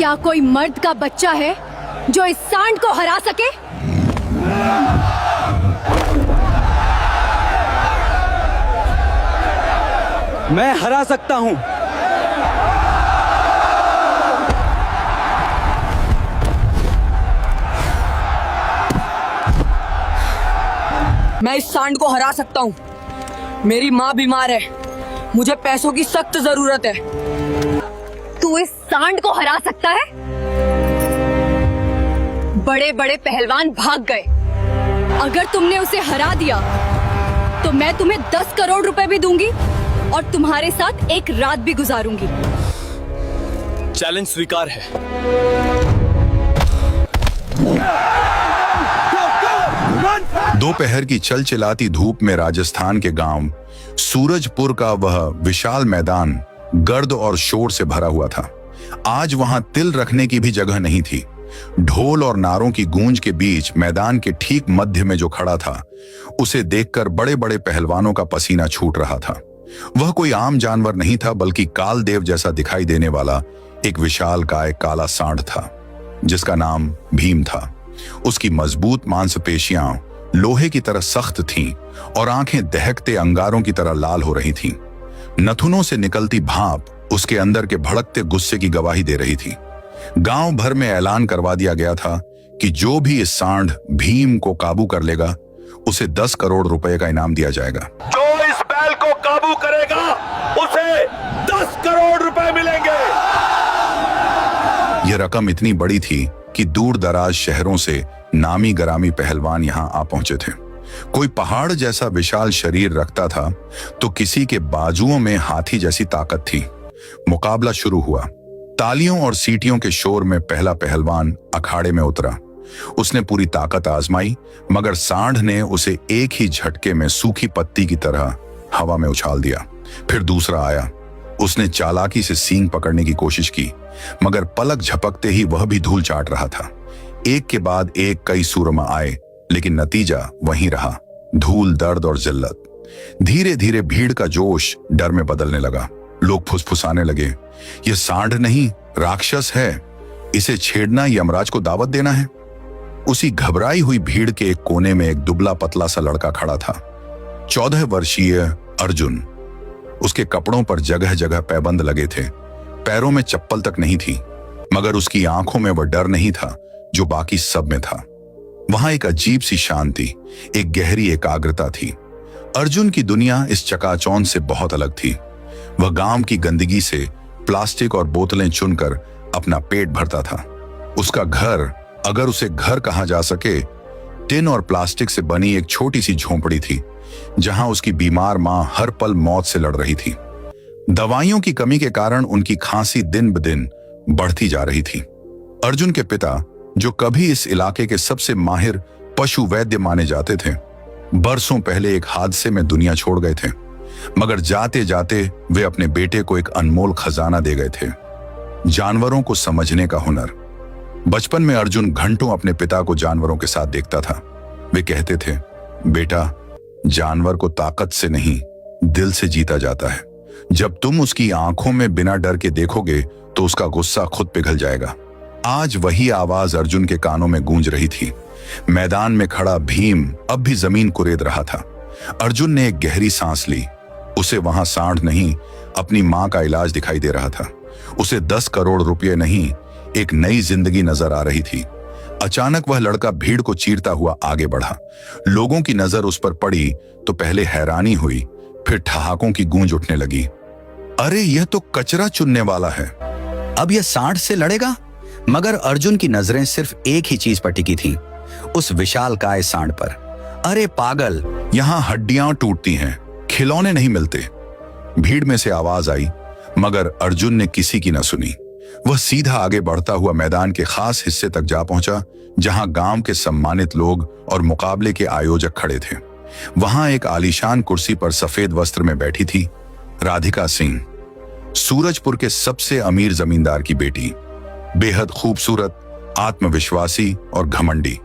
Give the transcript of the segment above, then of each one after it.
क्या कोई मर्द का बच्चा है जो इस सांड को हरा सके? मैं हरा सकता हूं। मैं इस सांड को हरा सकता हूँ। मेरी माँ बीमार है, मुझे पैसों की सख्त जरूरत है। तू इस सांड को हरा सकता है? बड़े बड़े पहलवान भाग गए। अगर तुमने उसे हरा दिया तो मैं तुम्हें 10 करोड़ रुपए भी दूंगी और तुम्हारे साथ एक रात भी गुजारूंगी। चैलेंज स्वीकार है। दोपहर की चलचिलाती धूप में राजस्थान के गांव सूरजपुर का वह विशाल मैदान गर्द और शोर से भरा हुआ था। आज वहां तिल रखने की भी जगह नहीं थी। ढोल और नारों की गूंज के बीच मैदान के ठीक मध्य में जो खड़ा था, उसे देखकर बड़े बड़े पहलवानों का पसीना छूट रहा था। वह कोई आम जानवर नहीं था, बल्कि कालदेव जैसा दिखाई देने वाला एक विशालकाय काला सांड था, जिसका नाम भीम था। उसकी मजबूत मांसपेशियां लोहे की तरह सख्त थीं और आंखें दहकते अंगारों की तरह लाल हो रही थीं। नथुनों से निकलती भाप उसके अंदर के भड़कते गुस्से की गवाही दे रही थी। गांव भर में ऐलान करवा दिया गया था कि जो भी इस सांड भीम को काबू कर लेगा, उसे 10 करोड़ रुपए का इनाम दिया जाएगा। जो इस बैल को काबू करेगा, उसे 10 करोड़ रुपए मिलेंगे। यह रकम इतनी बड़ी थी कि दूर दराज शहरों से नामी गरामी पहलवान यहां आ पहुंचे थे। कोई पहाड़ जैसा विशाल शरीर रखता था तो किसी के बाजुओं में हाथी जैसी ताकत थी। मुकाबला शुरू हुआ। तालियों और सीटियों के शोर में पहला पहलवान अखाड़े में उतरा। उसने पूरी ताकत आजमाई, मगर सांड ने उसे एक ही झटके में सूखी पत्ती की तरह हवा में उछाल दिया। फिर दूसरा आया। उसने चालाकी से सींग पकड़ने की कोशिश की, मगर पलक झपकते ही वह भी धूल चाट रहा था। एक के बाद एक कई सूरमा आए, लेकिन नतीजा वहीं रहा, धूल, दर्द और जिल्लत। धीरे धीरे भीड़ का जोश डर में बदलने लगा। लोग फुसफुसाने लगे, यह सांड नहीं, राक्षस है। इसे छेड़ना यमराज को दावत देना है। उसी घबराई हुई भीड़ के एक कोने में एक दुबला पतला सा लड़का खड़ा था, 14 वर्षीय अर्जुन। उसके कपड़ों पर जगह जगह पैबंद लगे थे, पैरों में चप्पल तक नहीं थी, मगर उसकी आंखों में वह डर नहीं था जो बाकी सब में था। वहां एक अजीब सी शांति, एक गहरी एकाग्रता थी। अर्जुन की दुनिया इस चकाचौंध से बहुत अलग थी। वह गांव की गंदगी से प्लास्टिक और बोतलें चुनकर अपना पेट भरता था। उसका घर, अगर उसे घर कहा जा सके, टिन और प्लास्टिक से बनी एक छोटी सी झोंपड़ी थी, जहां उसकी बीमार मां हर पल मौत से लड़ रही थी। दवाइयों की कमी के कारण उनकी खांसी दिन ब दिन बढ़ती जा रही थी। अर्जुन के पिता, जो कभी इस इलाके के सबसे माहिर पशु वैद्य माने जाते थे, बरसों पहले एक हादसे में दुनिया छोड़ गए थे, मगर जाते जाते वे अपने बेटे को एक अनमोल खजाना दे गए थे, जानवरों को समझने का हुनर। बचपन में अर्जुन घंटों अपने पिता को जानवरों के साथ देखता था। वे कहते थे, बेटा, जानवर को ताकत से नहीं, दिल से जीता जाता है। जब तुम उसकी आंखों में बिना डर के देखोगे तो उसका गुस्सा खुद पिघल जाएगा। आज वही आवाज अर्जुन के कानों में गूंज रही थी। मैदान में खड़ा भीम अब भी जमीन कुरेद रहा था। अर्जुन ने एक गहरी सांस ली। उसे वहां सांड नहीं, अपनी मां का इलाज दिखाई दे रहा था। उसे 10 करोड़ रुपये नहीं, एक नई जिंदगी नजर आ रही थी। अचानक वह लड़का भीड़ को चीरता हुआ आगे बढ़ा। लोगों की नजर उस पर पड़ी तो पहले हैरानी हुई, फिर ठहाकों की गूंज उठने लगी। अरे, यह तो कचरा चुनने वाला है। अब यह सांड से लड़ेगा? मगर अर्जुन की नजरें सिर्फ एक ही चीज पर टिकी थी, उस विशालकाय सांड पर। अरे पागल, यहां हड्डियां टूटती हैं, खिलौने नहीं मिलते। भीड़ में से आवाज आई, मगर अर्जुन ने किसी की न सुनी। वह सीधा आगे बढ़ता हुआ मैदान के खास हिस्से तक जा पहुंचा, जहां गांव के सम्मानित लोग और मुकाबले के आयोजक खड़े थे। वहां एक आलीशान कुर्सी पर सफेद वस्त्र में बैठी थी राधिका सिंह, सूरजपुर के सबसे अमीर जमींदार की बेटी। बेहद खूबसूरत, आत्मविश्वासी और घमंडी।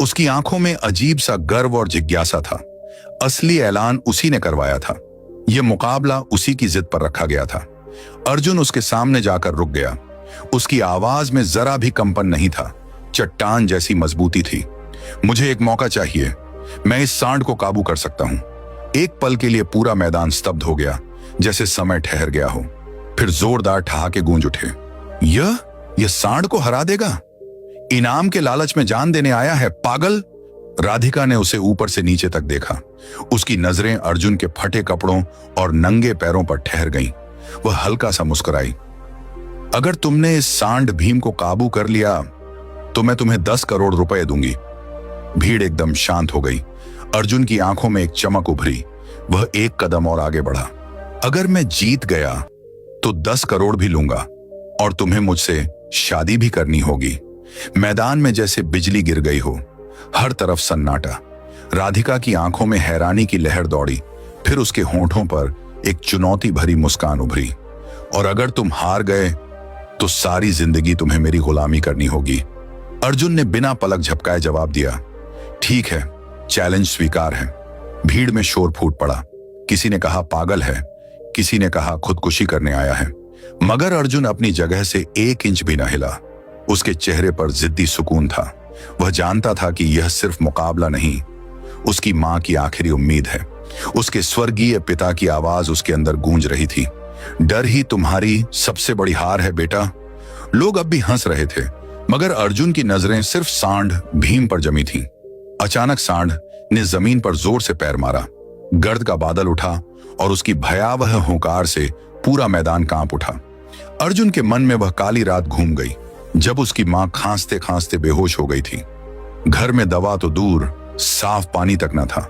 उसकी आंखों में अजीब सा गर्व और जिज्ञासा था। असली ऐलान उसी ने करवाया था। यह मुकाबला उसी की जिद पर रखा गया था। अर्जुन उसके सामने जाकर रुक गया। उसकी आवाज में जरा भी कंपन नहीं था, चट्टान जैसी मजबूती थी। मुझे एक मौका चाहिए, मैं इस सांड को काबू कर सकता हूं। एक पल के लिए पूरा मैदान स्तब्ध हो गया, जैसे समय ठहर गया हो। फिर जोरदार ठहाके गूंज उठे। यह सांड को हरा देगा? इनाम के लालच में जान देने आया है, पागल। राधिका ने उसे ऊपर से नीचे तक देखा। उसकी नजरें अर्जुन के फटे कपड़ों और नंगे पैरों पर ठहर गईं। वह हल्का सा मुस्कुराई। अगर तुमने इस सांड भीम को काबू कर लिया तो मैं तुम्हें 10 करोड़ रुपए दूंगी। भीड़ एकदम शांत हो गई। अर्जुन की आंखों में एक चमक उभरी। वह एक कदम और आगे बढ़ा। अगर मैं जीत गया तो 10 करोड़ भी लूंगा और तुम्हें मुझसे शादी भी करनी होगी। मैदान में जैसे बिजली गिर गई हो, हर तरफ सन्नाटा। राधिका की आंखों में हैरानी की लहर दौड़ी, फिर उसके होंठों पर एक चुनौती भरी मुस्कान उभरी। और अगर तुम हार गए तो सारी जिंदगी तुम्हें मेरी गुलामी करनी होगी। अर्जुन ने बिना पलक झपकाए जवाब दिया, ठीक है, चैलेंज स्वीकार है। भीड़ में शोर फूट पड़ा। किसी ने कहा पागल है, किसी ने कहा खुदकुशी करने आया है, मगर अर्जुन अपनी जगह से 1 इंच भी न हिला। उसके चेहरे पर जिद्दी सुकून था। वह जानता था कि यह सिर्फ मुकाबला नहीं, उसकी मां की आखिरी उम्मीद है। उसके स्वर्गीय पिता की आवाज उसके अंदर गूंज रही थी, डर ही तुम्हारी सबसे बड़ी हार है बेटा। लोग अब भी हंस रहे थे, मगर अर्जुन की नजरें सिर्फ सांड भीम पर जमी थीं। अचानक सांड ने जमीन पर जोर से पैर मारा। गर्द का बादल उठा और उसकी भयावह हुंकार से पूरा मैदान कांप उठा। अर्जुन के मन में वह काली रात घूम गई जब उसकी मां खांसते खांसते बेहोश हो गई थी। घर में दवा तो दूर, साफ पानी तक न था।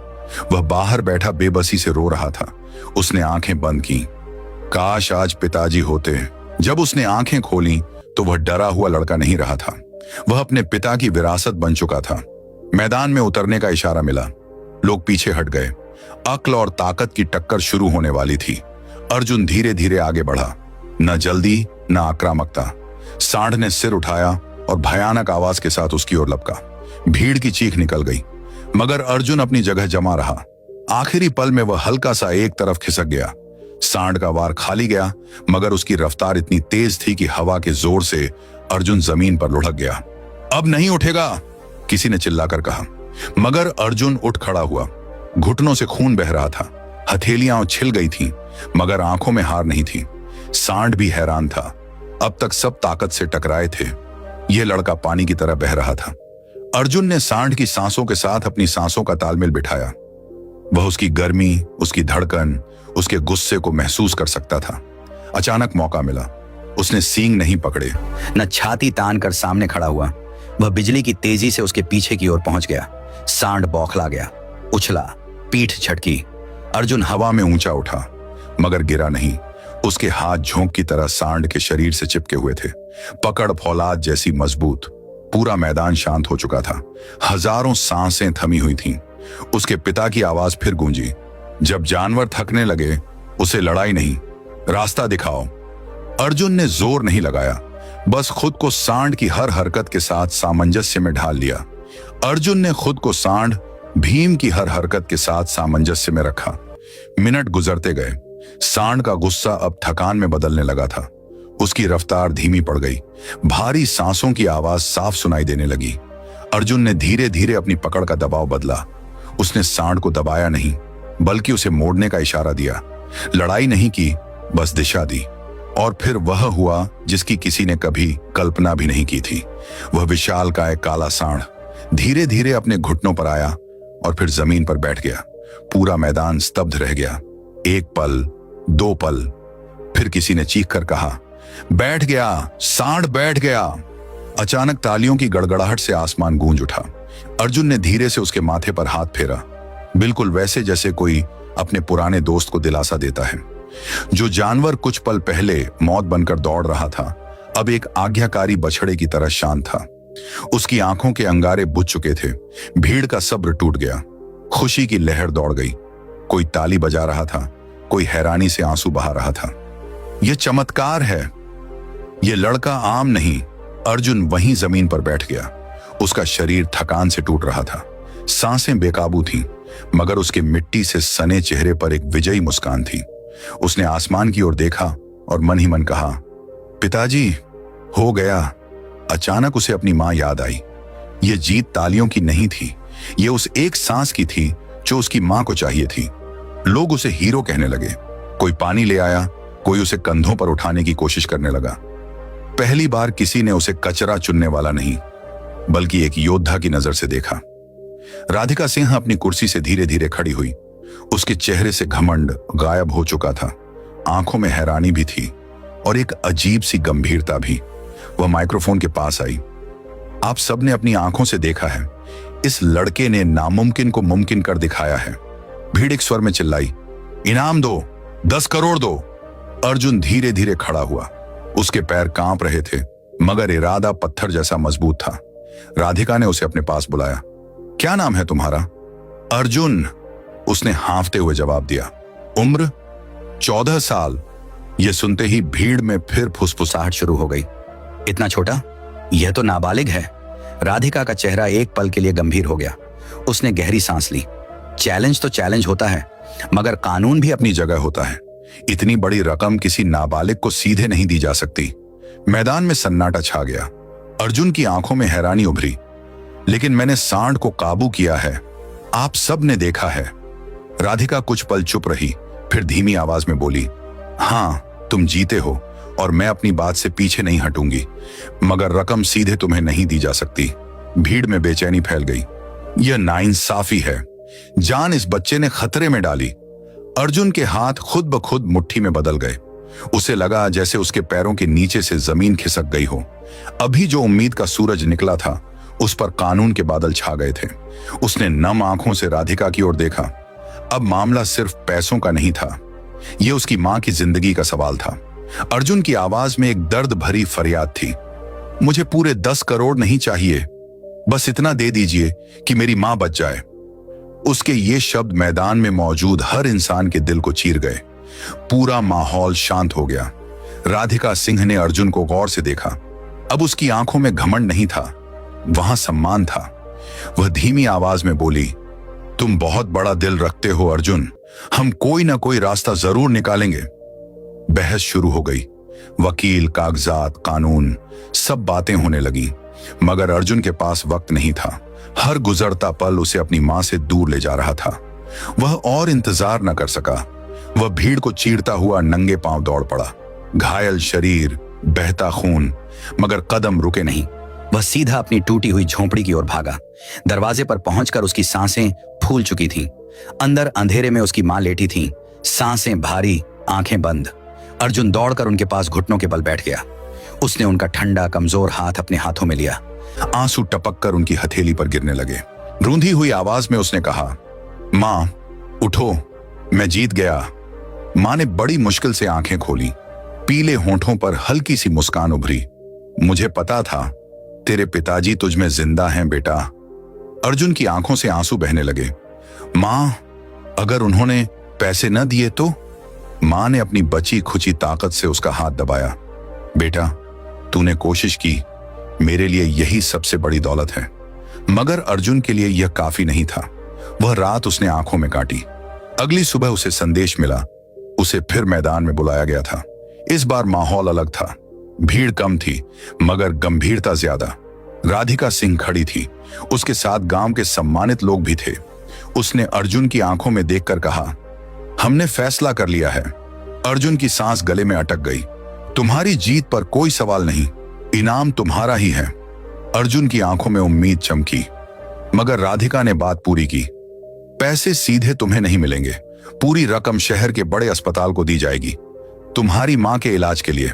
वह बाहर बैठा बेबसी से रो रहा था। उसने आंखें बंद की। काश आज पिताजी होते। जब उसने आंखें खोली तो वह डरा हुआ लड़का नहीं रहा था। वह अपने पिता की विरासत बन चुका था। मैदान में उतरने का इशारा मिला। लोग पीछे हट गए। अक्ल और ताकत की टक्कर शुरू होने वाली थी। अर्जुन धीरे धीरे आगे बढ़ा, न जल्दी न आक्रामकता। सांड ने सिर उठाया और भयानक आवाज के साथ उसकी ओर लपका। भीड़ की चीख निकल गई, मगर अर्जुन अपनी जगह जमा रहा। आखिरी पल में वह हल्का सा एक तरफ खिसक गया। सांड का वार खाली गया, मगर उसकी रफ्तार इतनी तेज थी कि हवा के जोर से अर्जुन जमीन पर लुढ़क गया। अब नहीं उठेगा, किसी ने चिल्लाकर कहा, मगर अर्जुन उठ खड़ा हुआ। घुटनों से खून बह रहा था, हथेलियां छिल गई थीं, मगर आंखों में हार नहीं थी। सांड भी हैरान था। अब तक सब ताकत से टकराए थे, यह लड़का पानी की तरह बह रहा था। अर्जुन ने सांड की सांसों के साथ अपनी सांसों का तालमेल बिठाया। वह उसकी गर्मी, उसकी धड़कन, उसके गुस्से को महसूस कर सकता था। अचानक मौका मिला। उसने सींग नहीं पकड़े, न छाती तान कर सामने खड़ा हुआ। वह बिजली की तेजी से उसके पीछे की ओर पहुंच गया। सांड बौखला गया, उछला, पीठ झटकी। अर्जुन हवा में ऊंचा उठा, मगर गिरा नहीं। उसके हाथ झोंक की तरह सांड के शरीर से चिपके हुए थे, पकड़ फौलाद जैसी मजबूत। पूरा मैदान शांत हो चुका था। हजारों सांसें थमी हुई थीं। उसके पिता की आवाज फिर गूंजी, जब जानवर थकने लगे उसे लड़ाई नहीं, रास्ता दिखाओ। अर्जुन ने जोर नहीं लगाया, बस खुद को सांड की हर हरकत के साथ सामंजस्य में ढाल लिया। अर्जुन ने खुद को सांड भीम की हर हरकत के साथ सामंजस्य में रखा। मिनट गुजरते गए। सांड का गुस्सा अब थकान में बदलने लगा था। उसकी रफ्तार धीमी पड़ गई। भारी सांसों की आवाज साफ सुनाई देने लगी। अर्जुन ने धीरे धीरे अपनी पकड़ का दबाव बदला। उसने सांड को दबाया नहीं, बल्कि उसे मोड़ने का इशारा दिया। लड़ाई नहीं की, बस दिशा दी। और फिर वह हुआ जिसकी किसी ने कभी कल्पना भी नहीं की थी। वह विशालकाय काला सांड धीरे धीरे अपने घुटनों पर आया और फिर जमीन पर बैठ गया। पूरा मैदान स्तब्ध रह गया। 1 पल, 2 पल, फिर किसी ने चीख कर कहा, बैठ गया, सांड बैठ गया। अचानक तालियों की गड़गड़ाहट से आसमान गूंज उठा। अर्जुन ने धीरे से उसके माथे पर हाथ फेरा, बिल्कुल वैसे जैसे कोई अपने पुराने दोस्त को दिलासा देता है। जो जानवर कुछ पल पहले मौत बनकर दौड़ रहा था, अब एक आज्ञाकारी बछड़े की तरह शांत था। उसकी आंखों के अंगारे बुझ चुके थे। भीड़ का सब्र टूट गया। खुशी की लहर दौड़ गई। कोई ताली बजा रहा था, कोई हैरानी से आंसू बहा रहा था। यह चमत्कार है, यह लड़का आम नहीं। अर्जुन वहीं जमीन पर बैठ गया। उसका शरीर थकान से टूट रहा था। सांसें बेकाबू थीं, मगर उसके मिट्टी से सने चेहरे पर एक विजयी मुस्कान थी। उसने आसमान की ओर देखा और मन ही मन कहा, पिताजी, हो गया। अचानक उसे अपनी मां याद आई। यह जीत तालियों की नहीं थी, यह उस एक सांस की थी जो उसकी मां को चाहिए थी। लोग उसे हीरो कहने लगे। कोई पानी ले आया, कोई उसे कंधों पर उठाने की कोशिश करने लगा। पहली बार किसी ने उसे कचरा चुनने वाला नहीं, बल्कि एक योद्धा की नजर से देखा। राधिका सिंह अपनी कुर्सी से धीरे धीरे खड़ी हुई। उसके चेहरे से घमंड गायब हो चुका था। आंखों में हैरानी भी थी और एक अजीब सी गंभीरता भी। वह माइक्रोफोन के पास आई। आप सबने अपनी आंखों से देखा है, इस लड़के ने नामुमकिन को मुमकिन कर दिखाया है। भीड़ एक स्वर में चिल्लाई, इनाम दो, 10 करोड़ दो। अर्जुन धीरे धीरे खड़ा हुआ। उसके पैर कांप रहे थे, मगर इरादा पत्थर जैसा मजबूत था। राधिका ने उसे अपने पास बुलाया। क्या नाम है तुम्हारा? अर्जुन, उसने हांफते हुए जवाब दिया। उम्र? 14 साल। यह सुनते ही भीड़ में फिर फुसफुसाहट शुरू हो गई। इतना छोटा? यह तो नाबालिग है। राधिका का चेहरा एक पल के लिए गंभीर हो गया। उसने गहरी सांस ली। चैलेंज तो चैलेंज होता है, मगर कानून भी अपनी जगह होता है। इतनी बड़ी रकम किसी नाबालिग को सीधे नहीं दी जा सकती। मैदान में सन्नाटा छा गया। अर्जुन की आंखों में हैरानी उभरी। लेकिन मैंने सांड को काबू किया है, आप सब ने देखा है। राधिका कुछ पल चुप रही, फिर धीमी आवाज में बोली, हां, तुम जीते हो और मैं अपनी बात से पीछे नहीं हटूंगी, मगर रकम सीधे तुम्हें नहीं दी जा सकती। भीड़ में बेचैनी फैल गई। यह नाइंसाफी है। जान इस बच्चे ने खतरे में डाली। अर्जुन के हाथ खुद ब खुद मुट्ठी में बदल गए। उसे लगा जैसे उसके पैरों के नीचे से जमीन खिसक गई हो। अभी जो उम्मीद का सूरज निकला था, उस पर कानून के बादल छा गए थे। उसने नम आंखों से राधिका की ओर देखा। अब मामला सिर्फ पैसों का नहीं था, यह उसकी मां की जिंदगी का सवाल था। अर्जुन की आवाज में एक दर्द भरी फरियाद थी। मुझे पूरे 10 करोड़ नहीं चाहिए, बस इतना दे दीजिए कि मेरी मां बच जाए। उसके ये शब्द मैदान में मौजूद हर इंसान के दिल को चीर गए। पूरा माहौल शांत हो गया। राधिका सिंह ने अर्जुन को गौर से देखा। अब उसकी आंखों में घमंड नहीं था, वहां सम्मान था। वह धीमी आवाज में बोली, तुम बहुत बड़ा दिल रखते हो अर्जुन, हम कोई ना कोई रास्ता जरूर निकालेंगे। बहस शुरू हो गई। वकील, कागजात, कानून, सब बातें होने लगी, मगर अर्जुन के पास वक्त नहीं था। हर गुजरता पल उसे अपनी मां से दूर ले जा रहा था। वह और इंतजार न कर सका। वह भीड़ को चीरता हुआ नंगे पांव दौड़ पड़ा। घायल शरीर, बहता खून, मगर कदम रुके नहीं। वह सीधा अपनी टूटी हुई झोंपड़ी की ओर भागा। दरवाजे पर पहुंचकर उसकी सांसें फूल चुकी थीं। अंदर अंधेरे में उसकी मां लेटी थी, सांसें भारी, आंखें बंद। अर्जुन दौड़कर उनके पास घुटनों के बल बैठ गया। उसने उनका ठंडा कमजोर हाथ अपने हाथों में लिया। आंसू टपककर उनकी हथेली पर गिरने लगे। रूंधी हुई आवाज में उसने कहा, मां उठो, मैं जीत गया। मां ने बड़ी मुश्किल से आंखें खोली। पीले होंठों पर हल्की सी मुस्कान उभरी। मुझे पता था तेरे पिताजी तुझ में जिंदा हैं बेटा। अर्जुन की आंखों से आंसू बहने लगे। मां, अगर उन्होंने पैसे न दिए तो? मां ने अपनी बची खुची ताकत से उसका हाथ दबाया। बेटा, तूने कोशिश की, मेरे लिए यही सबसे बड़ी दौलत है। मगर अर्जुन के लिए यह काफी नहीं था। वह रात उसने आंखों में काटी। अगली सुबह उसे संदेश मिला। उसे फिर मैदान में बुलाया गया था। इस बार माहौल अलग था। भीड़ कम थी, मगर गंभीरता ज्यादा। राधिका सिंह खड़ी थी। उसके साथ गांव के सम्मानित लोग भी थे। उसने अर्जुन की आंखों में देखकर कहा, हमने फैसला कर लिया है। अर्जुन की सांस गले में अटक गई। तुम्हारी जीत पर कोई सवाल नहीं, इनाम तुम्हारा ही है। अर्जुन की आंखों में उम्मीद चमकी, मगर राधिका ने बात पूरी की। पैसे सीधे तुम्हें नहीं मिलेंगे, पूरी रकम शहर के बड़े अस्पताल को दी जाएगी, तुम्हारी मां के इलाज के लिए।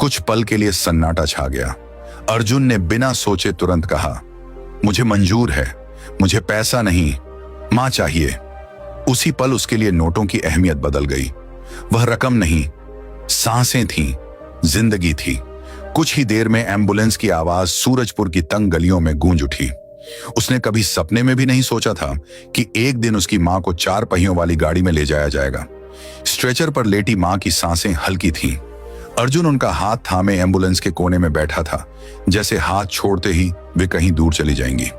कुछ पल के लिए सन्नाटा छा गया। अर्जुन ने बिना सोचे तुरंत कहा, मुझे मंजूर है, मुझे पैसा नहीं, मां चाहिए। उसी पल उसके लिए नोटों की अहमियत बदल गई। वह रकम नहीं, सांसें थीं, जिंदगी थी। कुछ ही देर में एम्बुलेंस की आवाज सूरजपुर की तंग गलियों में गूंज उठी। उसने कभी सपने में भी नहीं सोचा था कि एक दिन उसकी मां को 4 पहियों वाली गाड़ी में ले जाया जाएगा। स्ट्रेचर पर लेटी मां की सांसें हल्की थीं। अर्जुन उनका हाथ थामे एम्बुलेंस के कोने में बैठा था, जैसे हाथ छोड़ते ही वे कहीं दूर चली जाएंगी।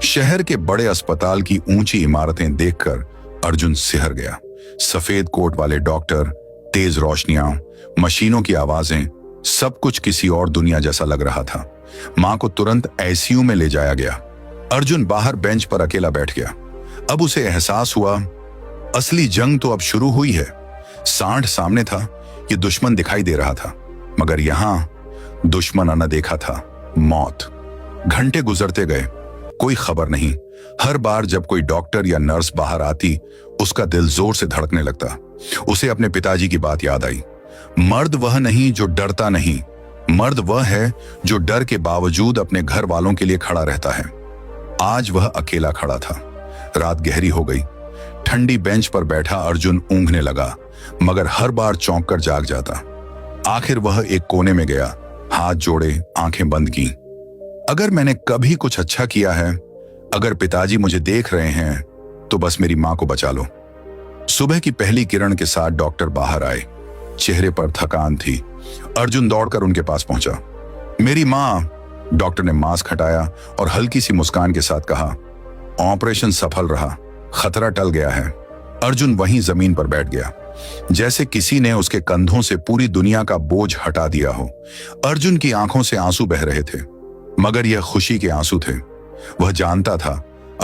शहर के बड़े अस्पताल की ऊंची इमारतें देखकर अर्जुन सिहर गया। सफेद कोट वाले डॉक्टर, तेज रोशनियां, मशीनों की आवाजें, सब कुछ किसी और दुनिया जैसा लग रहा था। मां को तुरंत आईसीयू में ले जाया गया। अर्जुन बाहर बेंच पर अकेला बैठ गया। अब उसे एहसास हुआ, असली जंग तो अब शुरू हुई है। सांड सामने था, ये दुश्मन दिखाई दे रहा था, मगर यहां दुश्मन अनदेखा था, मौत। घंटे गुजरते गए, कोई खबर नहीं। हर बार जब कोई डॉक्टर या नर्स बाहर आती, उसका दिल जोर से धड़कने लगता। उसे अपने पिताजी की बात याद आई। मर्द वह नहीं जो डरता नहीं, मर्द वह है जो डर के बावजूद अपने घर वालों के लिए खड़ा रहता है। आज वह अकेला खड़ा था। रात गहरी हो गई। ठंडी बेंच पर बैठा अर्जुन ऊँघने लगा, मगर हर बार चौंक कर जाग जाता। आखिर वह एक कोने में गया, हाथ जोड़े, आंखें बंद की। अगर मैंने कभी कुछ अच्छा किया है, अगर पिताजी मुझे देख रहे हैं, तो बस मेरी मां को बचा लो। सुबह की पहली किरण के साथ डॉक्टर बाहर आए। चेहरे पर थकान थी। अर्जुन दौड़कर उनके पास पहुंचा। मेरी मां, डॉक्टर ने मास्क हटाया और हल्की सी मुस्कान के साथ कहा, ऑपरेशन सफल रहा, खतरा टल गया है। अर्जुन वहीं जमीन पर बैठ गया, जैसे किसी ने उसके कंधों से पूरी दुनिया का बोझ हटा दिया हो। अर्जुन की आंखों से आंसू बह रहे थे, मगर यह खुशी के आंसू थे। वह जानता था,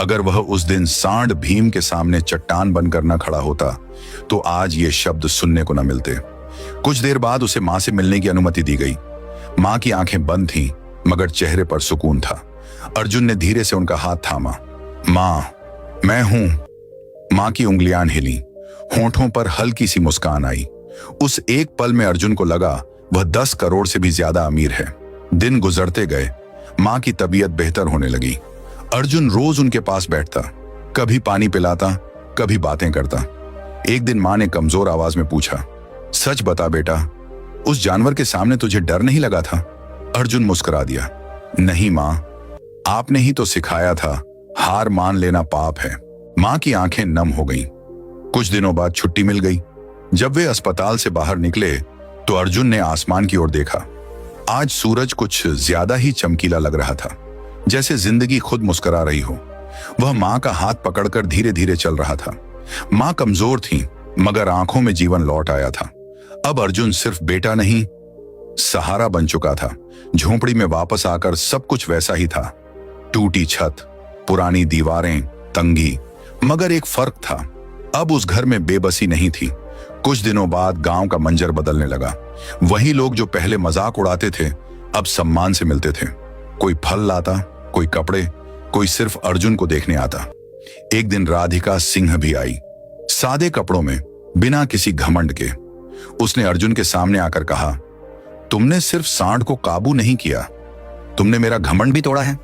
अगर वह उस दिन सांड भीम के सामने चट्टान बनकर न खड़ा होता, तो आज ये शब्द सुनने को न मिलते। कुछ देर बाद उसे मां से मिलने की अनुमति दी गई। मां की आंखें बंद थीं, मगर चेहरे पर सुकून था। अर्जुन ने धीरे से उनका हाथ थामा। मां, मैं हूं। मां की उंगलियां हिली, होंठों पर हल्की सी मुस्कान आई। उस एक पल में अर्जुन को लगा वह 10 करोड़ से भी ज्यादा अमीर है। दिन गुजरते गए, मां की तबीयत बेहतर होने लगी। अर्जुन रोज उनके पास बैठता, कभी पानी पिलाता, कभी बातें करता। एक दिन मां ने कमजोर आवाज में पूछा, सच बता बेटा, उस जानवर के सामने तुझे डर नहीं लगा था? अर्जुन मुस्कुरा दिया, नहीं मां, आपने ही तो सिखाया था, हार मान लेना पाप है। मां की आंखें नम हो गईं। कुछ दिनों बाद छुट्टी मिल गई। जब वे अस्पताल से बाहर निकले, तो अर्जुन ने आसमान की ओर देखा। आज सूरज कुछ ज्यादा ही चमकीला लग रहा था, जैसे जिंदगी खुद मुस्कुरा रही हो। वह मां का हाथ पकड़कर धीरे धीरे चल रहा था। मां कमजोर थी, मगर आंखों में जीवन लौट आया था। अब अर्जुन सिर्फ बेटा नहीं, सहारा बन चुका था। झोंपड़ी में वापस आकर सब कुछ वैसा ही था। टूटी छत, पुरानी दीवारें, तंगी, मगर एक फर्क था। अब उस घर में बेबसी नहीं थी। कुछ दिनों बाद गांव का मंजर बदलने लगा। वही लोग जो पहले मजाक उड़ाते थे, अब सम्मान से मिलते थे। कोई फल लाता, कोई कपड़े, कोई सिर्फ अर्जुन को देखने आता। एक दिन राधिका सिंह भी आई, सादे कपड़ों में, बिना किसी घमंड के। उसने अर्जुन के सामने आकर कहा, तुमने सिर्फ सांड को काबू नहीं किया, तुमने मेरा घमंड भी तोड़ा है।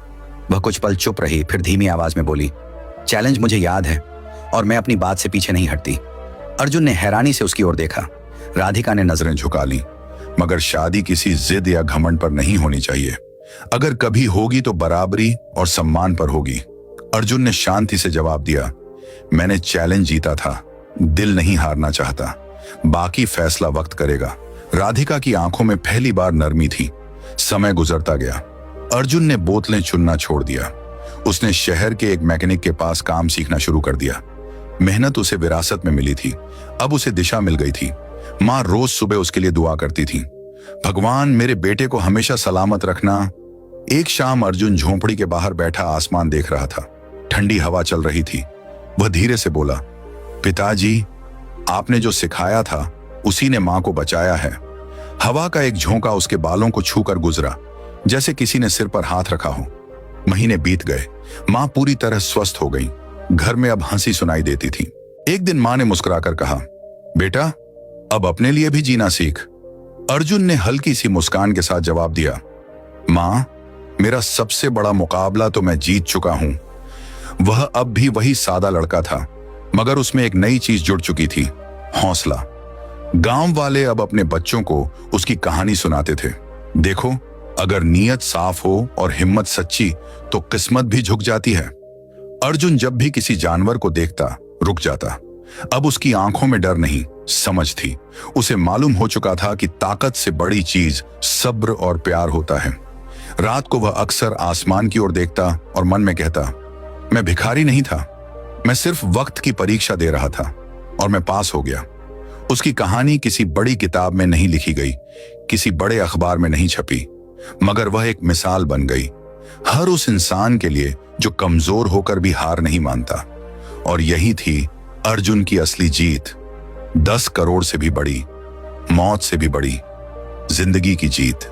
वह कुछ पल चुप रही, फिर धीमी आवाज में बोली, चैलेंज मुझे याद है और मैं अपनी बात से पीछे नहीं हटती। अर्जुन ने हैरानी से उसकी ओर देखा। राधिका ने नजरें झुका ली, मगर शादी किसी जिद या घमंड पर नहीं होनी चाहिए। अगर कभी होगी तो बराबरी और सम्मान पर होगी। अर्जुन ने शांति से जवाब दिया, मैंने चैलेंज जीता था, दिल नहीं हारना चाहता, बाकी फैसला वक्त करेगा। राधिका की आंखों में पहली बार नरमी थी। समय गुजरता गया। अर्जुन ने बोतलें चुनना छोड़ दिया। उसने शहर के एक मैकेनिक के पास काम सीखना शुरू कर दिया। मेहनत उसे विरासत में मिली थी, अब उसे दिशा मिल गई थी। मां रोज सुबह उसके लिए दुआ करती थी, भगवान मेरे बेटे को हमेशा सलामत रखना। एक शाम अर्जुन झोंपड़ी के बाहर बैठा आसमान देख रहा था। ठंडी हवा चल रही थी। वह धीरे से बोला, पिताजी, आपने जो सिखाया था उसी ने मां को बचाया है। हवा का एक झोंका उसके बालों को छूकर गुजरा, जैसे किसी ने सिर पर हाथ रखा हो। महीने बीत गए। मां पूरी तरह स्वस्थ हो गई। घर में अब हंसी सुनाई देती थी। एक दिन मां ने मुस्कुराकर कहा, बेटा, अब अपने लिए भी जीना सीख। अर्जुन ने हल्की सी मुस्कान के साथ जवाब दिया, मां, मेरा सबसे बड़ा मुकाबला तो मैं जीत चुका हूं। वह अब भी वही सादा लड़का था, मगर उसमें एक नई चीज जुड़ चुकी थी, हौसला। गांव वाले अब अपने बच्चों को उसकी कहानी सुनाते थे। देखो, अगर नीयत साफ हो और हिम्मत सच्ची, तो किस्मत भी झुक जाती है। अर्जुन जब भी किसी जानवर को देखता, रुक जाता। अब उसकी आंखों में डर नहीं, समझ थी। उसे मालूम हो चुका था कि ताकत से बड़ी चीज सब्र और प्यार होता है। रात को वह अक्सर आसमान की ओर देखता और मन में कहता, मैं भिखारी नहीं था, मैं सिर्फ वक्त की परीक्षा दे रहा था और मैं पास हो गया। उसकी कहानी किसी बड़ी किताब में नहीं लिखी गई, किसी बड़े अखबार में नहीं छपी, मगर वह एक मिसाल बन गई हर उस इंसान के लिए जो कमजोर होकर भी हार नहीं मानता। और यही थी अर्जुन की असली जीत, 10 करोड़ से भी बड़ी, मौत से भी बड़ी, जिंदगी की जीत।